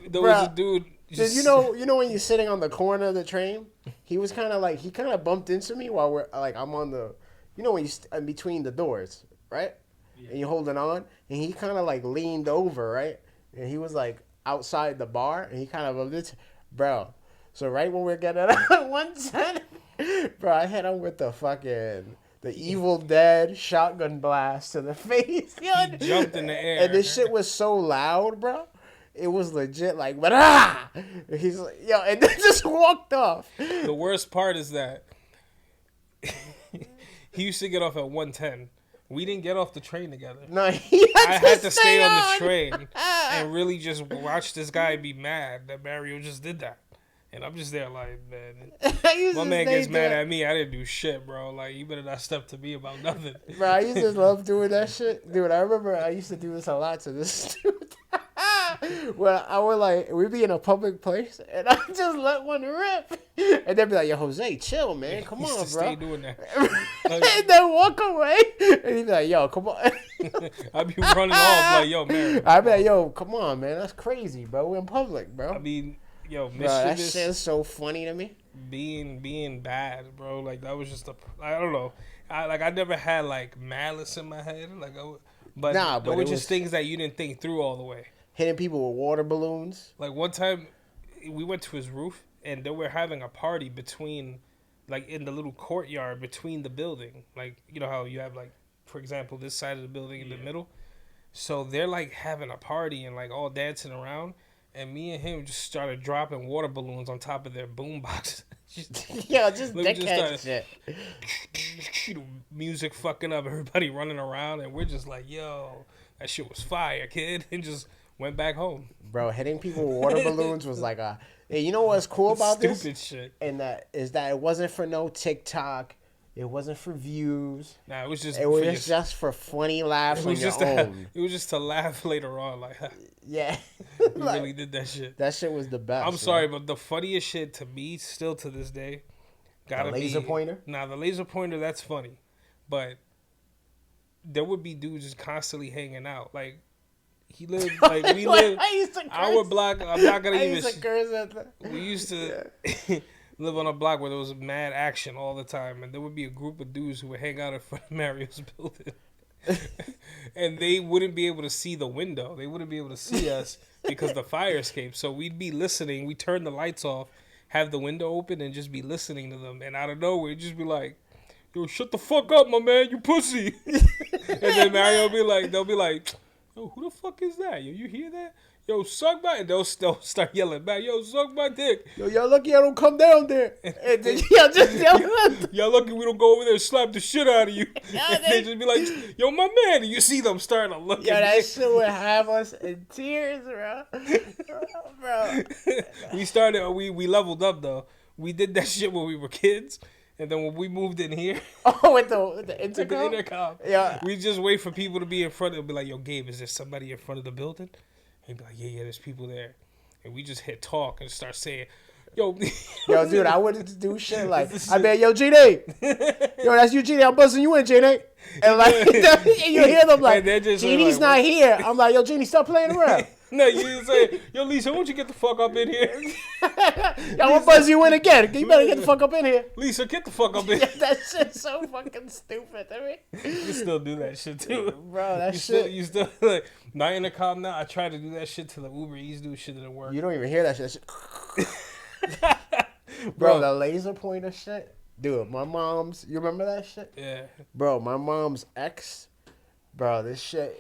There was a dude. Just... You know when you're sitting on the corner of the train? He was kind of bumped into me while I'm on the, when you in between the doors, right? Yeah. And you're holding on, and he kind of like leaned over, right? And he was like outside the bar, and he kind of bumped into, bro. So right when we're getting out 110, bro, I hit him with the Evil Dead shotgun blast to the face. Yo, he jumped in the air. And this shit was so loud, bro. It was legit like, but ah! He's like, yo, and then just walked off. The worst part is that he used to get off at 110. We didn't get off the train together. No, I had to stay on the train and really just watch this guy be mad that Mario just did that. And I'm just there like, man, my man gets mad at me. I didn't do shit, bro. Like, you better not step to me about nothing. Bro, I used to love doing that shit. Dude, I remember I used to do this a lot to this dude. Well, I would like, we'd be in a public place, and I just let one rip. And they'd be like, yo, Jose, chill, man. Come on, bro. Stay doing that. And then walk away. And he'd be like, yo, come on. I'd be running off like, yo, man. I'd be like, yo, come on, man. That's crazy, bro. We're in public, bro. I mean, yo, bro, that shit is so funny to me. Being bad, bro. Like, that was just I don't know. I never had like malice in my head. Like, but there were just things that you didn't think through all the way. Hitting people with water balloons. Like, one time, we went to his roof, and they were having a party between, like, in the little courtyard between the building. Like, you know how you have, like, for example, this side of the building in the middle. So they're, like, having a party and, like, all dancing around. And me and him just started dropping water balloons on top of their boom boxes. Just dickhead shit. Music fucking up, everybody running around, and we're just like, yo, that shit was fire, kid. And just went back home. Bro, hitting people with water balloons was like a... Hey, you know what's cool about this? Stupid shit. And that it wasn't for no TikTok. It wasn't for views. Nah, it was just... It was just for funny laughs on your own. It was just to laugh later on. Like, yeah. We really did that shit. That shit was the best. I'm sorry, but the funniest shit to me, still to this day, gotta be... The laser pointer? Nah, the laser pointer, that's funny. But there would be dudes just constantly hanging out. Like, he lived... Like, we lived... Our block... I'm not gonna even... We used to... live on a block where there was mad action all the time, and there would be a group of dudes who would hang out in front of Mario's building. And they wouldn't be able to see the window. They wouldn't be able to see us because the fire escape. So we'd be listening. We'd turn the lights off, have the window open, and just be listening to them. And out of nowhere, it'd just be like, yo, shut the fuck up, my man, you pussy. And then Mario will be like, they'll be like, yo, who the fuck is that? Yo, you hear that? Yo, suck my... And they'll start yelling back, yo, suck my dick. Yo, y'all lucky I don't come down there. And then y'all just yell. Y'all lucky we don't go over there and slap the shit out of you. And they just be like, yo, my man. And you see them starting to look at me. Yo, that shit would have us in tears, bro. Bro. We leveled up, though. We did that shit when we were kids. And then when we moved in here... Oh, with the intercom? With the intercom. Yeah. We just wait for people to be in front. They'll be like, yo, Gabe, is there somebody in front of the building? He'd be like, yeah, there's people there. And we just hit talk and start saying, Yo, dude, I wouldn't do shit like, I bet, yo, G-Nate. Yo, that's you, G-Nate. I'm buzzing you in, G-Nate. And like, you hear them like, Genie's not here. I'm like, yo, Genie, stop playing around. No, you didn't say, yo, Lisa, why don't you get the fuck up in here? Yo, I'm gonna buzz you in again. You better get the fuck up in here. Lisa, get the fuck up in here. That shit's so fucking stupid. I mean, you still do that shit too, bro. That you shit. You still like not in the car now. I try to do that shit to the Uber Eats do shit didn't work. You don't even hear that shit. Bro, the laser pointer shit. Dude, my mom's. You remember that shit? Yeah. Bro, my mom's ex. Bro, this shit.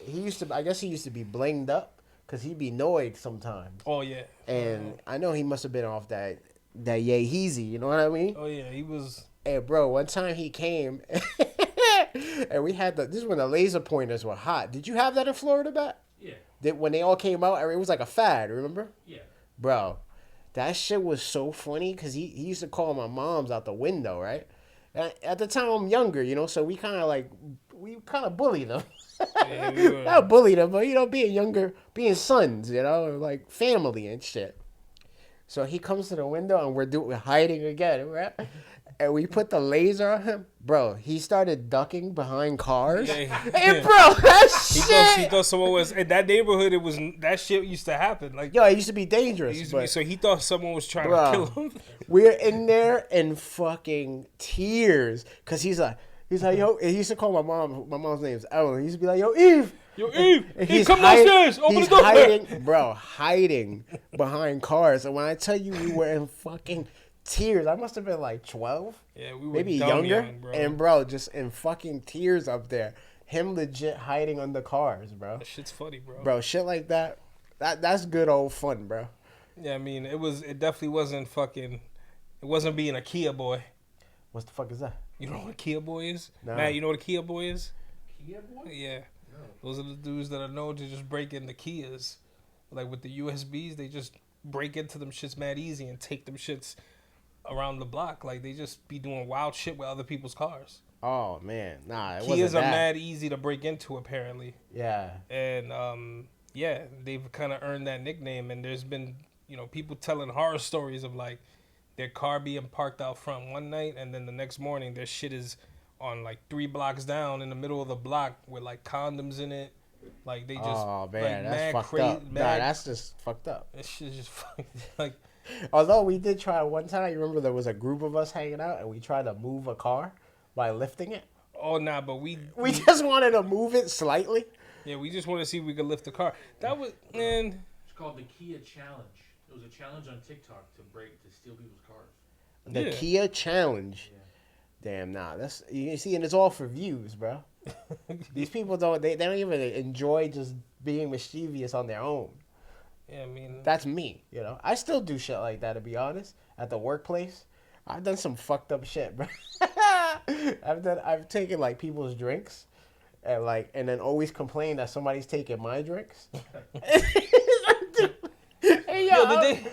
I guess he used to be blinged up. Cause he'd be annoyed sometimes. Oh yeah. And I know he must have been off that Yeezy, you know what I mean? Oh yeah, he was. Hey bro, one time he came, and we had this is when the laser pointers were hot. Did you have that in Florida, Bat? Yeah. When they all came out, it was like a fad. Remember? Yeah. Bro, that shit was so funny because he used to call my mom's out the window, right? And at the time I'm younger, you know, so we kind of bullied them. Yeah, we were. Not bullied them, but you know, being sons, you know, like family and shit. So he comes to the window and we're hiding again, right? And we put the laser on him, bro. He started ducking behind cars, and bro, that shit. He thought someone was in that neighborhood. It was that shit used to happen. Like yo, it used to be dangerous. So he thought someone was trying to kill him. We're in there in fucking tears because he's like, yo. He used to call my mom. My mom's name is Ellen. He used to be like, yo, Eve. Yo, Eve, come downstairs. Open the door. Hiding behind cars. And when I tell you we were in fucking tears, I must have been like 12. Yeah, we were maybe younger. Bro. And bro, just in fucking tears up there. Him legit hiding under cars, bro. That shit's funny, bro. Bro, shit like that. That's good old fun, bro. Yeah, I mean, it definitely wasn't fucking. It wasn't being a Kia boy. What the fuck is that? You know what a Kia boy is? No. Matt, you know what a Kia boy is? Kia boy? Yeah. Those are the dudes that are known to just break into Kias. Like with the USBs, they just break into them shits mad easy and take them shits around the block. Like they just be doing wild shit with other people's cars. Oh man, nah. Kias are mad easy to break into apparently. Yeah. And yeah, they've kind of earned that nickname. And there's been people telling horror stories of like their car being parked out front one night and then the next morning their shit is on like 3 blocks down in the middle of the block with like condoms in it. Like they just oh man, like, that's fucked up. Nah, that's just fucked up. That shit is just like. Although we did try one time, you remember there was a group of us hanging out and we tried to move a car by lifting it. Oh nah, but we just wanted to move it slightly. Yeah, we just wanted to see if we could lift the car. That was man. It's called the Kia Challenge. It was a challenge on TikTok to steal people's cars. The Kia Challenge. Yeah. Damn, nah. That's you see, and it's all for views, bro. These people don't even enjoy just being mischievous on their own. Yeah, I mean that's me. You know, I still do shit like that. To be honest, at the workplace, I've done some fucked up shit, bro. I've taken like people's drinks, and then always complain that somebody's taking my drinks. Hey,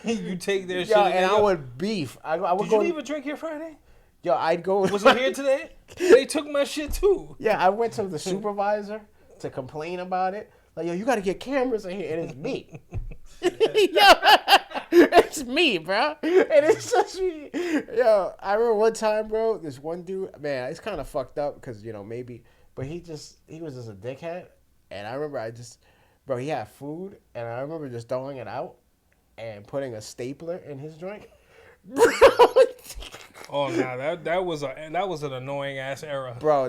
you take their shit. And I would beef. I would Did go. You leave a drink here Friday? Yo, I'd go. Was it here today? They took my shit too. Yeah, I went to the supervisor to complain about it. Like, yo, you got to get cameras in here, and it's me. It's me, bro. And it's just me. Yo, I remember one time, bro. This one dude, man, it's kind of fucked up because maybe, but he was just a dickhead. And I remember bro, he had food, and I remember just throwing it out and putting a stapler in his drink. Bro. Oh nah, that was an annoying ass era. Bro,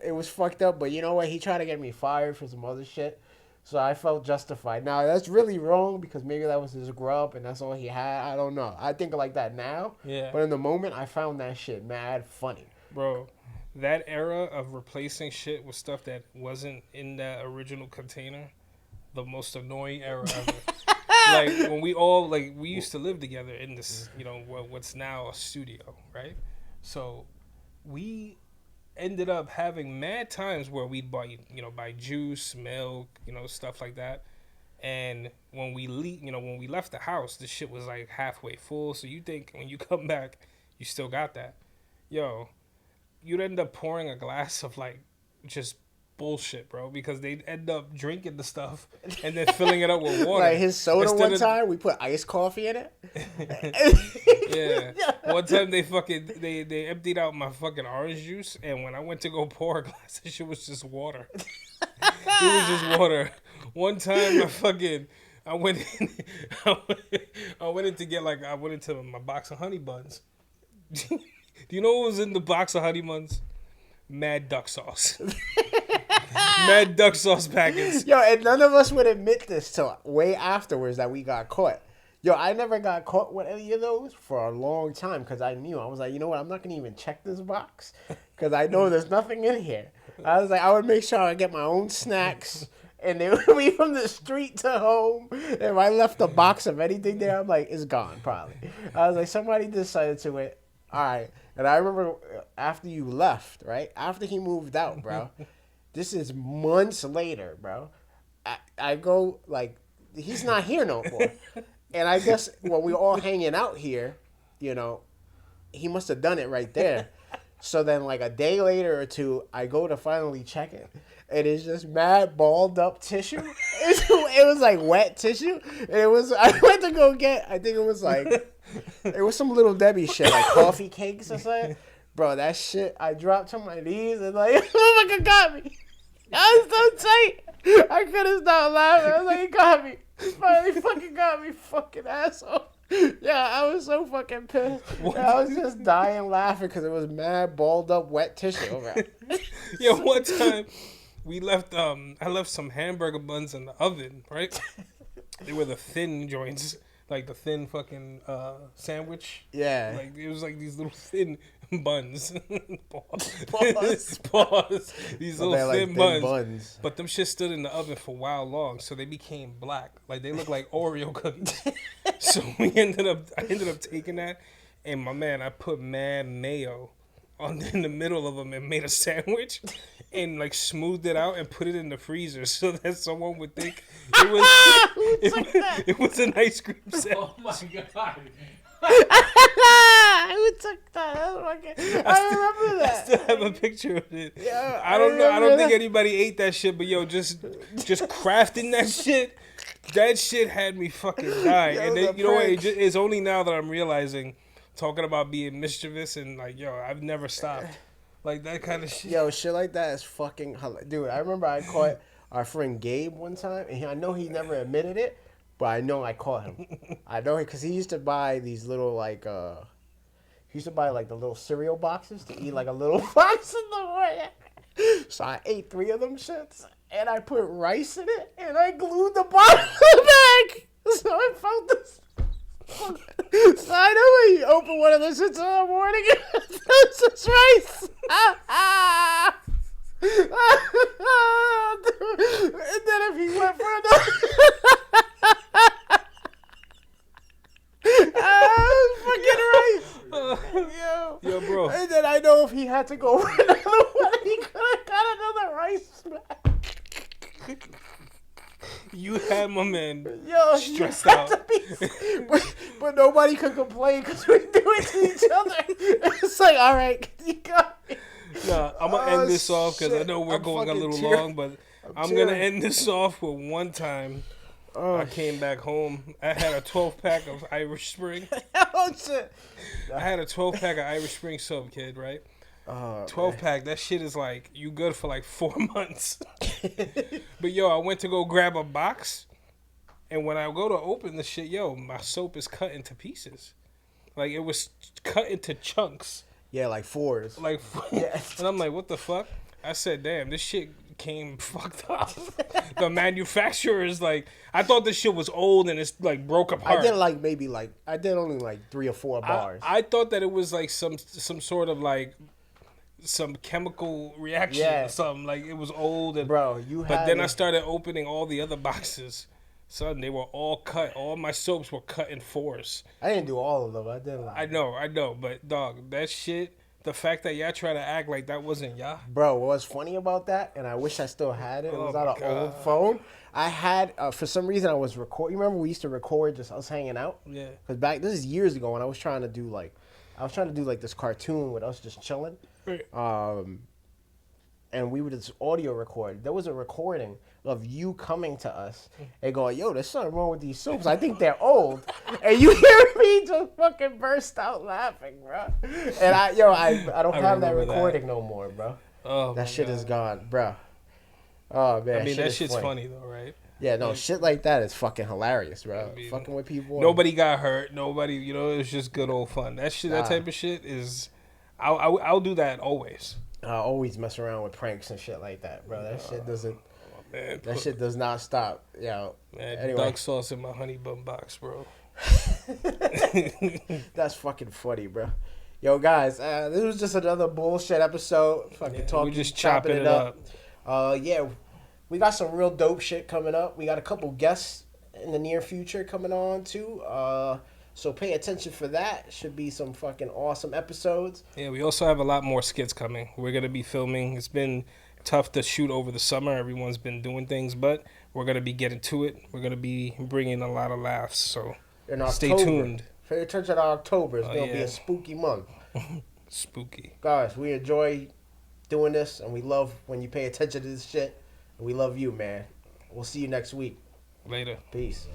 it was fucked up, but you know what? He tried to get me fired for some other shit. So I felt justified. Now that's really wrong because maybe that was his grub and that's all he had. I don't know. I think like that now. Yeah. But in the moment I found that shit mad funny. Bro, that era of replacing shit with stuff that wasn't in that original container, the most annoying era ever. Like when we used to live together in this, what's now a studio, right? So we ended up having mad times where we'd buy juice, milk, stuff like that. And when we left the house, the shit was like halfway full. So you think when you come back, you still got that. Yo, you'd end up pouring a glass of like just bullshit, bro. Because they end up drinking the stuff and then filling it up with water. Like his soda time, we put iced coffee in it. Yeah. One time they emptied out my fucking orange juice, and when I went to go pour a glass, that shit was just water. It was just water. One time I went into my box of honey buns. Do you know what was in the box of honey buns? Mad duck sauce. Mad duck sauce packets. Yo, and none of us would admit this till way afterwards that we got caught. Yo, I never got caught with any of those for a long time because I knew. I was like, you know what? I'm not going to even check this box because I know there's nothing in here. I was like, I would make sure I get my own snacks. And they would be from the street to home. And if I left a box of anything there, I'm like, it's gone, probably. I was like, somebody decided to it. All right. And I remember after you left, right? After he moved out, bro. This is months later, bro. I go, like, he's not here no more. And I guess when we were all hanging out here, you know, he must have done it right there. So then, like, a day later or two, I go to finally check it. And it's just mad balled up tissue. It was like wet tissue. And I went to go get, I think it was some Little Debbie shit, like coffee cakes or something. Bro, that shit, I dropped to my knees and like, oh my God, got me. I was so tight. I couldn't stop laughing. I was like, he got me. He finally fucking got me, fucking asshole. Yeah, I was so fucking pissed. I was just dying laughing because it was mad balled up wet tissue. Yeah, one time we left. I left some hamburger buns in the oven. Right, they were the thin joints, like the thin fucking sandwich. Yeah, like it was like these little thin buns. Pause. Pause. These little thin buns. But them shit stood in the oven for a while long, so they became black. Like they look like Oreo cookies. So I ended up taking that, and my man, I put mad mayo in the middle of them and made a sandwich, and like smoothed it out and put it in the freezer so that someone would think it was an ice cream sandwich. Oh my God. Who took that? I remember that. I still have a picture of it. Yeah, I don't know. I don't think anybody ate that shit, but yo, just crafting that shit had me fucking dying. And then, you know what? It's only now that I'm realizing, talking about being mischievous and like, yo, I've never stopped. Like that kind of shit. Yo, shit like that is fucking hilarious. Dude, I remember I caught our friend Gabe one time, and I know he never admitted it, but I know I caught him. I know because he used to buy these little like the little cereal boxes to eat like a little box in the morning. So I ate 3 of them shits, and I put rice in it, and I glued the bottom of the bag. So I found this. So I know when you open one of those shits in the morning, it's just rice. And then if he went for another, fucking rice. Yo, bro. And then I know if he had to go for another one, he could have got another rice bag. You had my man stressed you out. But nobody could complain because we do it to each other. It's like, all right, you got me. Nah, I'm going to end this off because I know we're going a little long, but I'm going to end this off with one time I came back home. I had a 12-pack of Irish Spring. Oh, shit. I had a 12-pack of Irish Spring soap, kid, right? 12-pack, that shit is like, you good for like 4 months. But yo, I went to go grab a box, and when I go to open the shit, yo, my soap is cut into pieces. Like, it was cut into chunks. Yeah, like 4s. Like, yeah. And I'm like, what the fuck? I said, damn, this shit came fucked up. The manufacturer is like, I thought this shit was old and it's like broke apart. I did only like 3 or 4 bars. I thought that it was like some sort of like some chemical reaction or something. Like it was old and but then I started opening all the other boxes. Son, they were all cut. All my soaps were cut in 4s. I didn't do all of them. I did. I know, but dog, that shit. The fact that y'all try to act like that wasn't y'all. Bro, what was funny about that, and I wish I still had it. It was on an old phone. I had, for some reason, I was recording. You remember we used to record just us hanging out? Yeah. Because this is years ago when I was trying to do like this cartoon with us just chilling. Right. and we would just audio record. There was a recording of you coming to us and going, yo, there's something wrong with these soups. I think they're old. And you hear me just fucking burst out laughing, bro. And I don't have that recording no more, bro. Oh, that shit is gone, bro. Oh, man. I mean, that shit's funny, though, right? Yeah, no, shit like that is fucking hilarious, bro. I mean, fucking with people. Nobody got hurt. Nobody, you know, it was just good old fun. That shit, that type of shit is, I'll do that always. I always mess around with pranks and shit like that, bro. That shit doesn't. Man, that shit does not stop. Yeah. Man, anyway. Duck sauce in my honey bun box, bro. That's fucking funny, bro. Yo, guys, this was just another bullshit episode. Fucking talking, we just chopping it up. Yeah, we got some real dope shit coming up. We got a couple guests in the near future coming on too. So pay attention for that. Should be some fucking awesome episodes. Yeah, we also have a lot more skits coming. We're gonna be filming. It's been tough to shoot over the summer. Everyone's been doing things, but we're going to be getting to it. We're going to be bringing a lot of laughs, so stay tuned. Pay attention to October. It's going to be a spooky month. Spooky. Guys, we enjoy doing this, and we love when you pay attention to this shit. And we love you, man. We'll see you next week. Later. Peace.